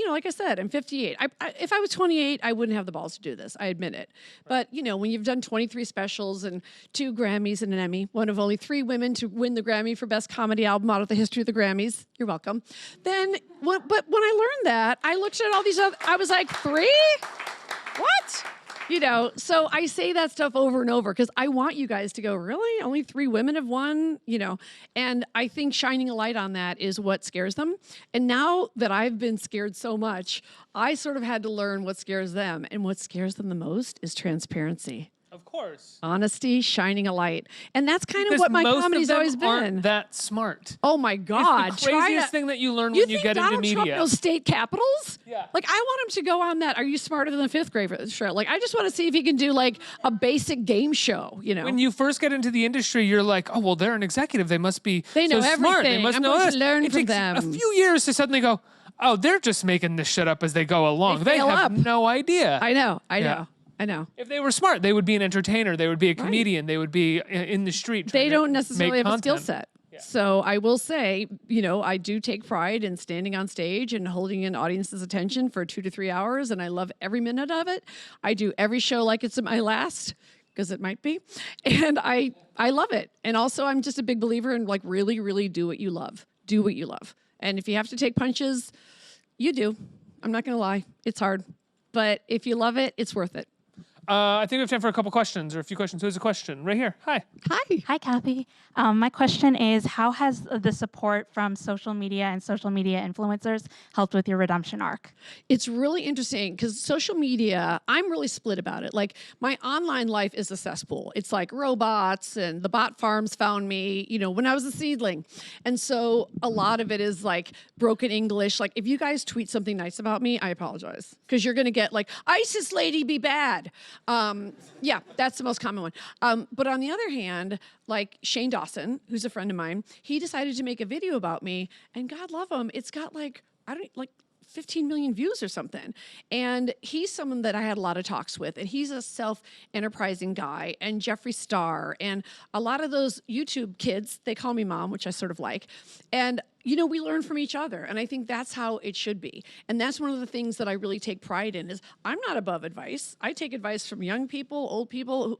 Speaker 9: like I said, I'm 58. If I was 28, I wouldn't have the balls to do this. I admit it. But, when you've done 23 specials and 2 Grammys and an Emmy, one of only 3 women to win the Grammy for Best Comedy Album out of the history of the Grammys, you're welcome. But when I learned that, I looked at all these other, I was like, 3? What? So I say that stuff over and over because I want you guys to go, really? Only 3 women have won? And I think shining a light on that is what scares them. And now that I've been scared so much, I sort of had to learn what scares them. And what scares them the most is transparency.
Speaker 1: Of course.
Speaker 9: Honesty, shining a light. And that's kind
Speaker 1: because
Speaker 9: of what my
Speaker 1: most
Speaker 9: comedy's
Speaker 1: of them
Speaker 9: always been.
Speaker 1: Aren't that smart.
Speaker 9: Oh my God.
Speaker 1: It's the craziest thing that you learn when you get
Speaker 9: Donald
Speaker 1: into media.
Speaker 9: Trump knows state capitals?
Speaker 1: Yeah.
Speaker 9: Like, I want him to go on that. Are you smarter than the 5th grade show? Like, I just want to see if he can do like a basic game show, When
Speaker 1: you first get into the industry, you're like, oh, well, they're an executive. They must be
Speaker 9: They know
Speaker 1: so
Speaker 9: everything.
Speaker 1: smart. They must
Speaker 9: I'm
Speaker 1: know
Speaker 9: going
Speaker 1: this.
Speaker 9: to learn
Speaker 1: it
Speaker 9: from
Speaker 1: takes
Speaker 9: them.
Speaker 1: a few years to suddenly go, oh, they're just making this shit up as they go along. They
Speaker 9: fail
Speaker 1: have
Speaker 9: up.
Speaker 1: no idea.
Speaker 9: I know.
Speaker 1: Yeah.
Speaker 9: I know.
Speaker 1: If they were smart, they would be an entertainer. They would be a comedian. They would be in the street.
Speaker 9: They don't necessarily have a skill
Speaker 1: content.
Speaker 9: set. Yeah. So I will say, I do take pride in standing on stage and holding an audience's attention for 2 to 3 hours, and I love every minute of it. I do every show like it's my last, because it might be, and I love it. And also, I'm just a big believer in like really, really do what you love. Do what you love. And if you have to take punches, you do. I'm not going to lie. It's hard. But if you love it, it's worth it.
Speaker 1: I think we have time for a couple questions or a few questions. Who has a question? Right here. Hi.
Speaker 9: Hi.
Speaker 10: Hi, Kathy. My question is, how has the support from social media and social media influencers helped with your redemption arc?
Speaker 9: It's really interesting because social media, I'm really split about it. Like, my online life is a cesspool. It's like robots and the bot farms found me, when I was a seedling. And so a lot of it is like broken English. Like, if you guys tweet something nice about me, I apologize because you're going to get like, ISIS lady be bad. Yeah, that's the most common one. But on the other hand, like Shane Dawson, who's a friend of mine, he decided to make a video about me, and God love him, it's got like 15 million views or something. And he's someone that I had a lot of talks with, and he's a self-enterprising guy, and Jeffree Star, and a lot of those YouTube kids, they call me mom, which I sort of like. And we learn from each other, and I think that's how it should be. And that's one of the things that I really take pride in is I'm not above advice. I take advice from young people, old people.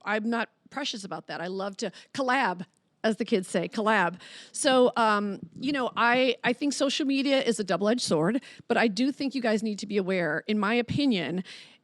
Speaker 9: I'm not precious about that. I love to collab, as the kids say, collab. So, I think social media is a double-edged sword, but I do think you guys need to be aware, in my opinion,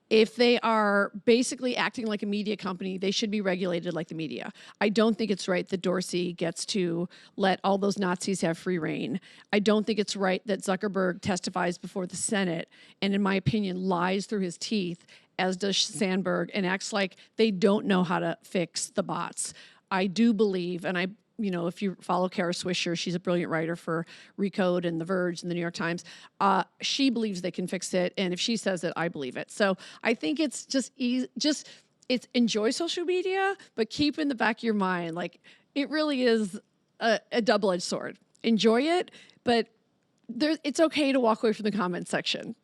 Speaker 9: If they are basically acting like a media company, they should be regulated like the media. I don't think it's right that Dorsey gets to let all those Nazis have free reign. I don't think it's right that Zuckerberg testifies before the Senate and, in my opinion, lies through his teeth, as does Sandberg, and acts like they don't know how to fix the bots. I do believe, and if you follow Kara Swisher, she's a brilliant writer for Recode and The Verge and the New York Times. She believes they can fix it, and if she says it, I believe it. So I think it's it's enjoy social media, but keep in the back of your mind, like, it really is a double-edged sword. Enjoy it, but it's okay to walk away from the comment section.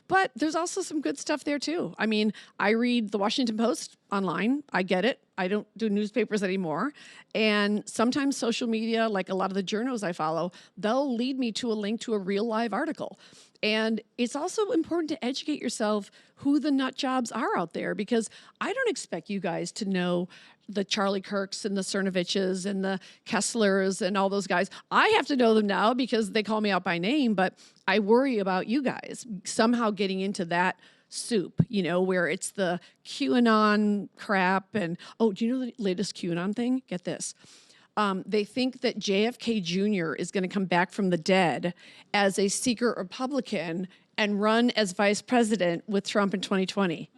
Speaker 9: But there's also some good stuff there too. I mean, I read the Washington Post online. I get it. I don't do newspapers anymore. And sometimes social media, like a lot of the journals I follow, they'll lead me to a link to a real live article. And it's also important to educate yourself who the nut jobs are out there, because I don't expect you guys to know the Charlie Kirks and the Cernoviches and the Kesslers and all those guys. I have to know them now because they call me out by name, but I worry about you guys somehow getting into that soup, where it's the QAnon crap. And, do you know the latest QAnon thing? Get this. They think that JFK Jr. is going to come back from the dead as a secret Republican and run as vice president with Trump in 2020.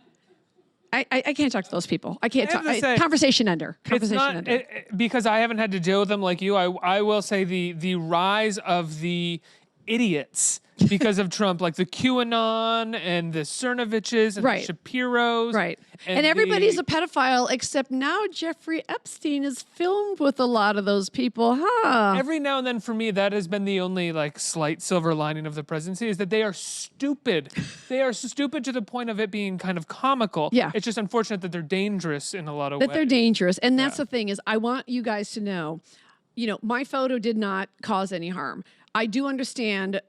Speaker 9: I can't talk to those people. I can't talk. Conversation ender.
Speaker 1: Because I haven't had to deal with them like you. I will say the rise of the idiots because of Trump, like the QAnon and the Cernoviches and the Shapiros.
Speaker 9: Right. And everybody's a pedophile, except now Jeffrey Epstein is filmed with a lot of those people, huh?
Speaker 1: Every now and then, for me, that has been the only slight silver lining of the presidency, is that they are stupid. They are stupid to the point of it being kind of comical.
Speaker 9: Yeah.
Speaker 1: It's just unfortunate that they're dangerous in a lot of ways.
Speaker 9: That they're dangerous. And that's the thing, is I want you guys to know, my photo did not cause any harm. I do understand,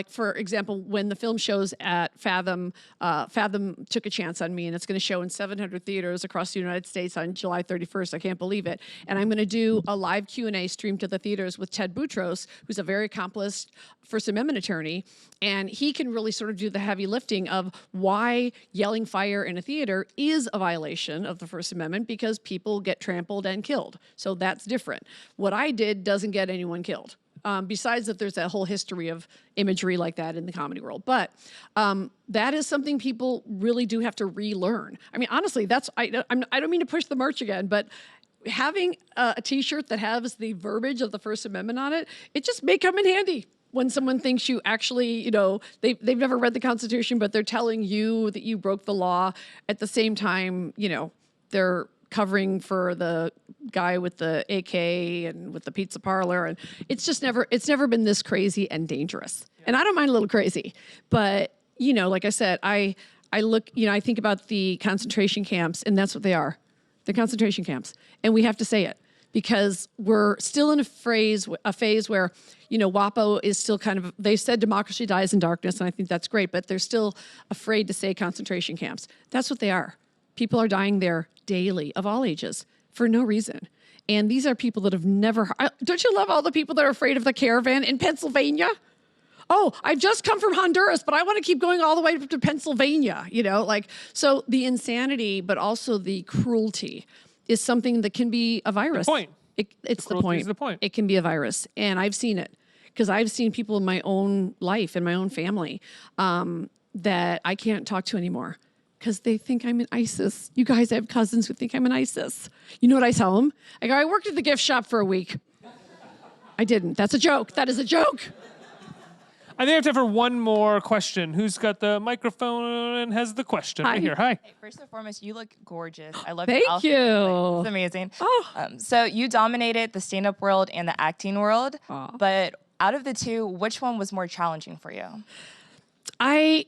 Speaker 9: for example, when the film shows at Fathom, Fathom took a chance on me, and it's going to show in 700 theaters across the United States on July 31st. I can't believe it. And I'm going to do a live Q&A stream to the theaters with Ted Boutros, who's a very accomplished First Amendment attorney, and he can really sort of do the heavy lifting of why yelling fire in a theater is a violation of the First Amendment, because people get trampled and killed. So that's different. What I did doesn't get anyone killed. Besides that, there's that whole history of imagery like that in the comedy world. But that is something people really do have to relearn. I mean, honestly, I don't mean to push the merch again, but having a T-shirt that has the verbiage of the First Amendment on it, it just may come in handy when someone thinks you actually, they've never read the Constitution, but they're telling you that you broke the law. At the same time, they're covering for the guy with the AK and with the pizza parlor, and it's never been this crazy and dangerous. Yeah. And I don't mind a little crazy, but like I said, I look, I think about the concentration camps, and that's what they are. They're concentration camps, and we have to say it because we're still in a phase where WAPO is still kind of, they said democracy dies in darkness, and I think that's great, but they're still afraid to say concentration camps. That's what they are. People are dying there daily, of all ages, for no reason. And these are people that have never... Don't you love all the people that are afraid of the caravan in Pennsylvania? Oh, I've just come from Honduras, but I want to keep going all the way to Pennsylvania, So the insanity, but also the cruelty, is something that can be a virus.
Speaker 1: The point.
Speaker 9: It's the point.
Speaker 1: Is the point.
Speaker 9: It can be a virus. And I've seen it, because I've seen people in my own life, in my own family, that I can't talk to anymore, because they think I'm in ISIS. You guys have cousins who think I'm in ISIS. You know what I tell them? I go, I worked at the gift shop for a week. I didn't. That's a joke. That is a joke.
Speaker 1: I think I have time for one more question. Who's got the microphone and has the question?
Speaker 9: Hi.
Speaker 1: Right here. Hi.
Speaker 11: Hey, first and foremost, you look gorgeous. I love
Speaker 9: Thank
Speaker 11: your outfit.
Speaker 9: you.
Speaker 11: It's amazing.
Speaker 9: Oh.
Speaker 11: So you dominated the stand-up world and the acting world,
Speaker 9: Aw.
Speaker 11: but out of the two, which one was more challenging for you?
Speaker 9: I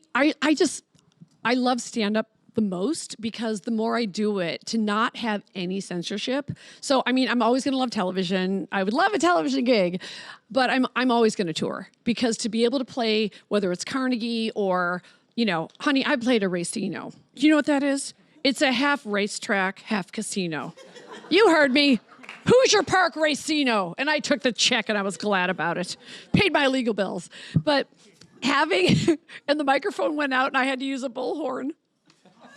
Speaker 9: love stand-up the most, because the more I do it, to not have any censorship. So, I mean, I'm always going to love television. I would love a television gig, but I'm always going to tour, because to be able to play, whether it's Carnegie or, honey, I played a racino. Do you know what that is? It's a half racetrack, half casino. You heard me. Hoosier Park Racino. And I took the check and I was glad about it. Paid my legal bills. But and the microphone went out and I had to use a bullhorn.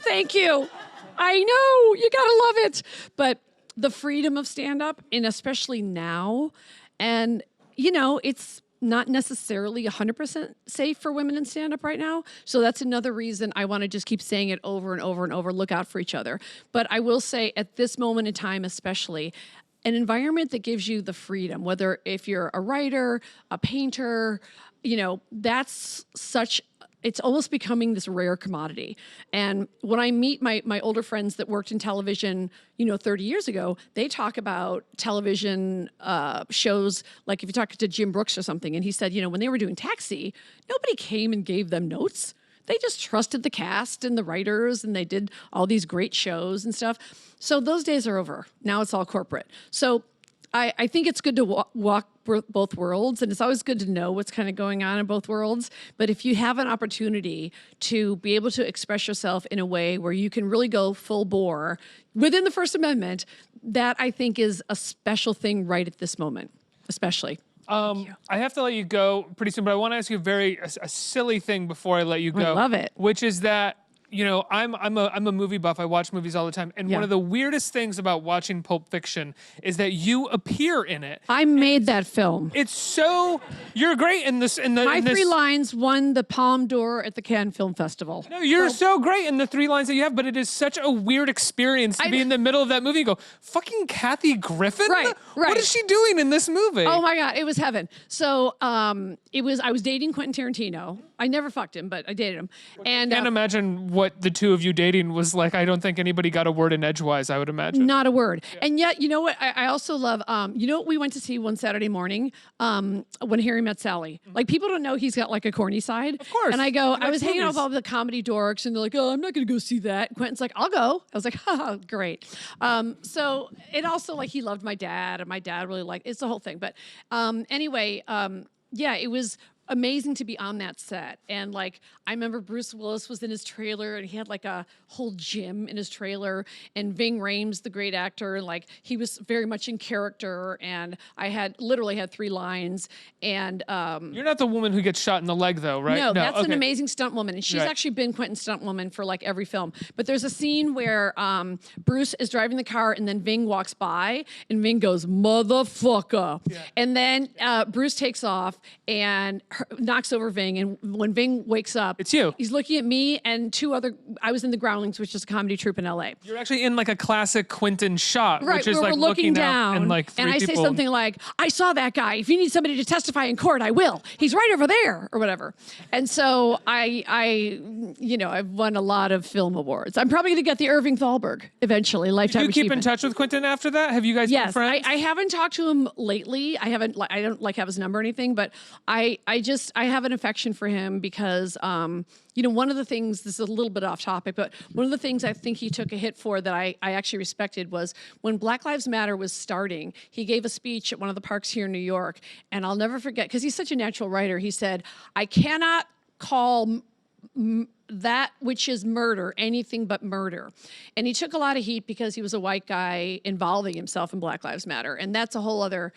Speaker 9: Thank you. I know, you gotta love it. But the freedom of stand-up, and especially now, and it's not necessarily 100% safe for women in stand-up right now. So that's another reason I want to just keep saying it over and over and over, look out for each other. But I will say at this moment in time, especially, an environment that gives you the freedom, whether if you're a writer, a painter, that's it's almost becoming this rare commodity. And when I meet my older friends that worked in television, 30 years ago, they talk about television shows, like if you talk to Jim Brooks or something, and he said, when they were doing Taxi, nobody came and gave them notes. They just trusted the cast and the writers, and they did all these great shows and stuff. So those days are over. Now it's all corporate. So I think it's good to walk both worlds, and it's always good to know what's kind of going on in both worlds. But if you have an opportunity to be able to express yourself in a way where you can really go full bore within the First Amendment, that I think is a special thing right at this moment, especially.
Speaker 1: I have to let you go pretty soon, but I want to ask you a silly thing before I let you go.
Speaker 9: I love it.
Speaker 1: Which is that, I'm a movie buff. I watch movies all the time. And one of the weirdest things about watching Pulp Fiction is that you appear in it.
Speaker 9: I made that film.
Speaker 1: You're great in this.
Speaker 9: My 3 lines won the Palme d'Or at the Cannes Film Festival.
Speaker 1: No, you're so great in the 3 lines that you have, but it is such a weird experience to be in the middle of that movie and go, fucking Kathy Griffin?
Speaker 9: Right.
Speaker 1: What is she doing in this movie?
Speaker 9: Oh my God, it was heaven. So I was dating Quentin Tarantino. I never fucked him, but I dated him. And
Speaker 1: I can't imagine what the two of you dating was like. I don't think anybody got a word in edgewise, I would imagine.
Speaker 9: Not a word. Yeah. And yet, you know what? I also love, what we went to see one Saturday morning when Harry Met Sally. Like, people don't know he's got like a corny side.
Speaker 1: Of course.
Speaker 9: And I go, I was hanging out with all the comedy dorks, and they're like, oh, I'm not going to go see that. Quentin's like, I'll go. I was like, haha, great. So it also, like, he loved my dad, and my dad really liked, it's the whole thing. But anyway, yeah, it was amazing to be on that set. And like, I remember Bruce Willis was in his trailer, and he had like a whole gym in his trailer, and Ving Rhames, the great actor, like, he was very much in character, and I literally had 3 lines. And
Speaker 1: you're not the woman who gets shot in the leg, though, right?
Speaker 9: No, that's an amazing stunt woman, and she's actually been Quentin's stunt woman for like every film. But there's a scene where Bruce is driving the car, and then Ving walks by, and Ving goes, motherfucker. Yeah. And then Bruce takes off and knocks over Ving, and when Ving wakes up,
Speaker 1: it's you.
Speaker 9: He's looking at me and 2 other. I was in the Groundlings, which is a comedy troupe in LA.
Speaker 1: You're actually in like a classic Quentin shot,
Speaker 9: right?
Speaker 1: Which is
Speaker 9: we're
Speaker 1: like
Speaker 9: looking down,
Speaker 1: and like 3
Speaker 9: and I say
Speaker 1: people.
Speaker 9: something like, "I saw that guy. If you need somebody to testify in court, I will. He's right over there," or whatever. And so I've won a lot of film awards. I'm probably going to get the Irving Thalberg eventually, lifetime
Speaker 1: Did you keep
Speaker 9: achievement.
Speaker 1: in touch with Quentin after that? Have you guys been friends?
Speaker 9: I haven't talked to him lately. I don't like have his number or anything, but I have an affection for him because one of the things, this is a little bit off topic, but one of the things I think he took a hit for that I actually respected was when Black Lives Matter was starting, he gave a speech at one of the parks here in New York, and I'll never forget, because he's such a natural writer, he said, I cannot call that which is murder anything but murder. And he took a lot of heat because he was a white guy involving himself in Black Lives Matter, and that's a whole other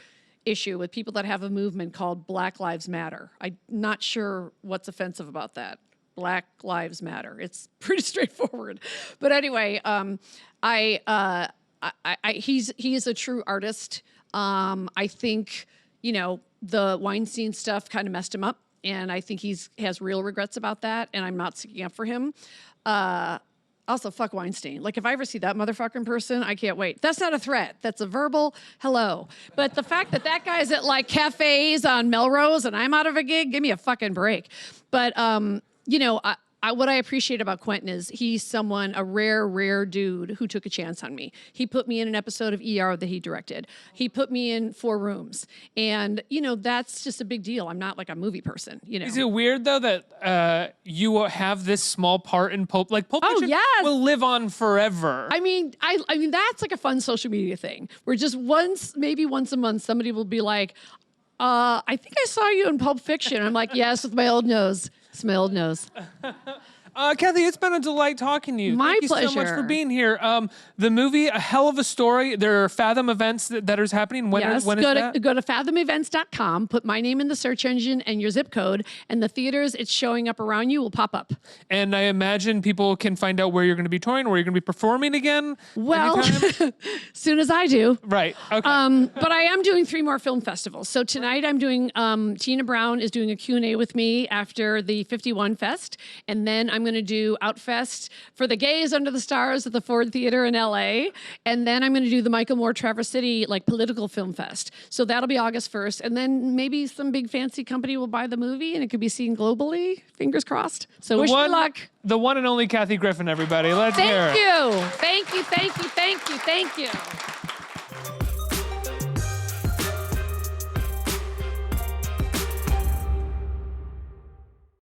Speaker 9: issue with people that have a movement called Black Lives Matter. I'm not sure what's offensive about that. Black Lives Matter. It's pretty straightforward. But anyway, he is a true artist. I think, the Weinstein stuff kind of messed him up, and I think he has real regrets about that, and I'm not sticking up for him. Also, fuck Weinstein. Like, if I ever see that motherfucker in person, I can't wait. That's not a threat. That's a verbal hello. But the fact that guy's at like cafes on Melrose and I'm out of a gig, give me a fucking break. But what I appreciate about Quentin is he's a rare dude who took a chance on me. He put me in an episode of ER that he directed. He put me in 4 Rooms. And, that's just a big deal. I'm not like a movie person,
Speaker 1: Is it weird, though, that you have this small part in Pulp? Like, Pulp Fiction will live on forever.
Speaker 9: I mean, that's like a fun social media thing where just maybe once a month, somebody will be like, I think I saw you in Pulp Fiction. I'm like, yes, with my old nose. It's my old nose.
Speaker 1: Kathy, it's been a delight talking to you.
Speaker 9: My
Speaker 1: Thank you so much for
Speaker 9: pleasure.
Speaker 1: being here. The movie, A Hell of a Story. There are Fathom events that are happening. When is that?
Speaker 9: Go to fathomevents.com, put my name in the search engine and your zip code, and the theaters it's showing up around you will pop up.
Speaker 1: And I imagine people can find out where you're going to be touring, where you're going to be performing again.
Speaker 9: Well, soon as I do.
Speaker 1: Right. Okay.
Speaker 9: But I am doing 3 more film festivals. So tonight I'm doing, Tina Brown is doing a Q&A with me after the 51 Fest. And then I'm going to do Outfest for the Gays Under the Stars at the Ford Theater in LA. And then I'm going to do the Michael Moore Traverse City political film fest. So that'll be August 1st. And then maybe some big fancy company will buy the movie and it could be seen globally. Fingers crossed. So wish me luck.
Speaker 1: The one and only Kathy Griffin, everybody. Let's hear it.
Speaker 9: Thank you. Thank you. Thank you. Thank you. Thank you.